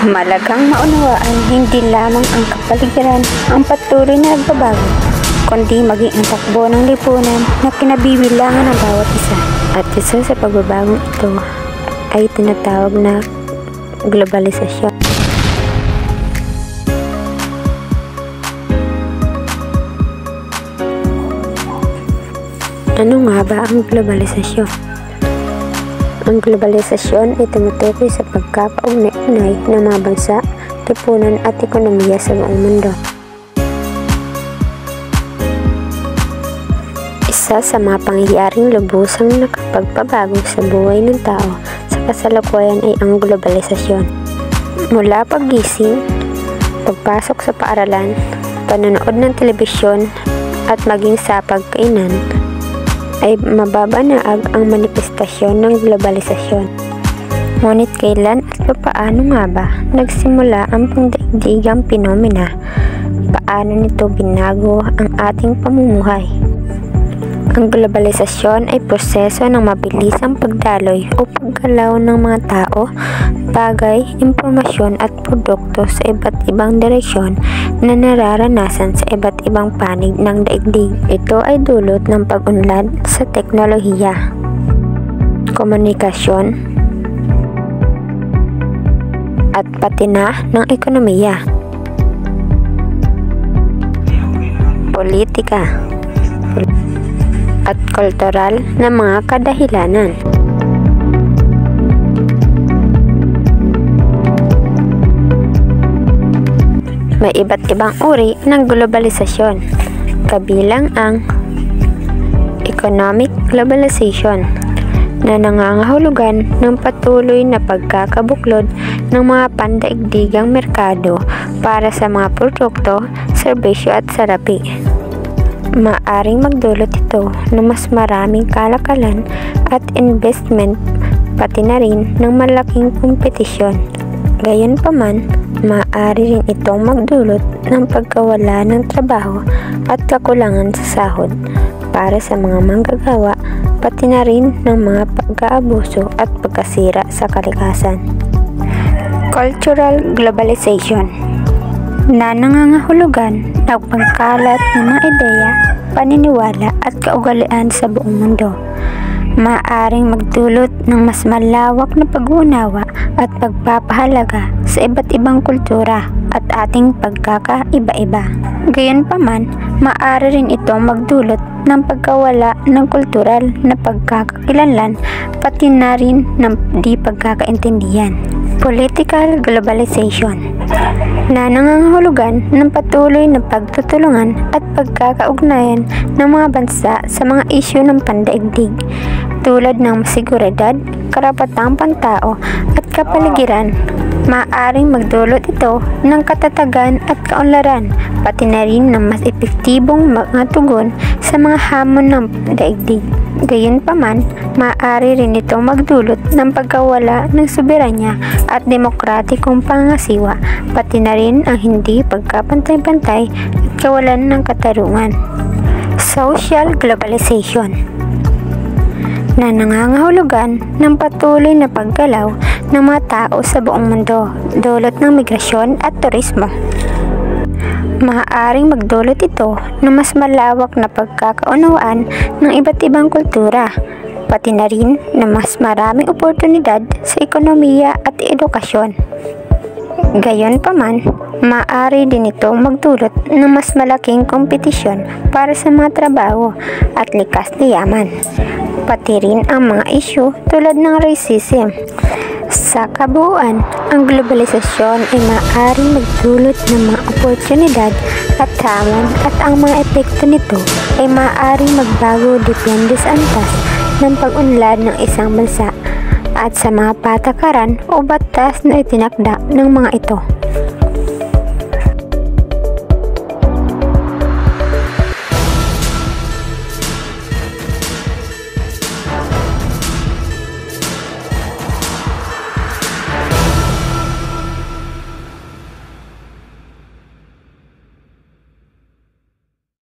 Malagang maunawaan hindi lamang ang kapaligiran ang patuloy na nagbabago, kundi maging ang takbo ng lipunan na kinabibilangan ng bawat isa. At isa sa pagbabagong ito ay tinatawag na globalisasyon. Ano nga ba ang globalisasyon? Ang globalisasyon ay tumutukoy sa pagkakaugnay-ugnay ng mga bansa, lipunan at ekonomiya sa buong mundo. Isa sa mga pangyayaring lubusang nakapagpabago sa buhay ng tao sa kasalukuyan ay ang globalisasyon. Mula paggising, pagpasok sa paaralan, panonood ng telebisyon at maging sa pagkainan, ay mababanaag ang manifestasyon ng globalisasyon. Ngunit kailan at paano nga ba nagsimula ang pangdaigdigang pinomena? Paano nito binago ang ating pamumuhay? Ang globalisasyon ay proseso ng mabilisang pagdaloy o paggalaw ng mga tao, bagay, impormasyon at produkto sa iba't ibang direksyon na nararanasan sa iba't ibang panig ng daigdig. Ito ay dulot ng pag-unlad sa teknolohiya, komunikasyon, at pati na ng ekonomiya, politika, at kultural na mga kadahilanan. May iba't ibang uri ng globalisasyon, kabilang ang economic globalization na nangangahulugan ng patuloy na pagkakabuklod ng mga pandaigdigang merkado para sa mga produkto, serbisyo at salapi. Maaring magdulot ito ng mas maraming kalakalan at investment, pati na rin ng malaking kompetisyon. Gayunpaman, maaari rin itong magdulot ng pagkawala ng trabaho at kakulangan sa sahod para sa mga manggagawa, pati na rin ng mga pag-aabuso at pagkasira sa kalikasan. Cultural globalization na nangangahulugan ng pagkalat ng mga ideya, paniniwala at kaugalian sa buong mundo. Maaaring magdulot ng mas malawak na pag-uunawa at pagpapahalaga sa iba't ibang kultura at ating pagkakaiba-iba. Gayunpaman, maaari rin itong magdulot ng pagkawala ng kultural na pagkakakilanlan, pati na rin ng di pagkakaintindihan. Political globalization na nangangahulugan ng patuloy na pagtutulungan at pagkakaugnayan ng mga bansa sa mga isyu ng pandaigdig tulad ng seguridad, karapatang pantao at kapaligiran. Maaaring magdulot ito ng katatagan at kaunlaran, pati na rin ng mas epektibong mga tugon sa mga hamon ng daigdig. Gayunpaman, maaari rin itong magdulot ng pagkawala ng soberanya at demokratikong pangasiwa, pati na rin ang hindi pagkapantay-pantay at kawalan ng katarungan. Social globalization na nangangahulugan ng patuloy na paggalaw ng mga tao sa buong mundo, dulot ng migrasyon at turismo. Maaaring magdulot ito ng mas malawak na pagkakaunawaan ng iba't ibang kultura, pati na rin na mas maraming oportunidad sa ekonomiya at edukasyon. Gayunpaman, maaari din itong magdulot ng mas malaking kompetisyon para sa mga trabaho at likas na yaman, pati rin ang mga isyu tulad ng racism. Sa kabuuan, ang globalisasyon ay maaaring magdulot ng mga oportunidad at hamon at ang mga epekto nito ay maaaring magbago depende sa antas ng pag-unlad ng isang bansa at sa mga patakaran o batas na itinakda ng mga ito.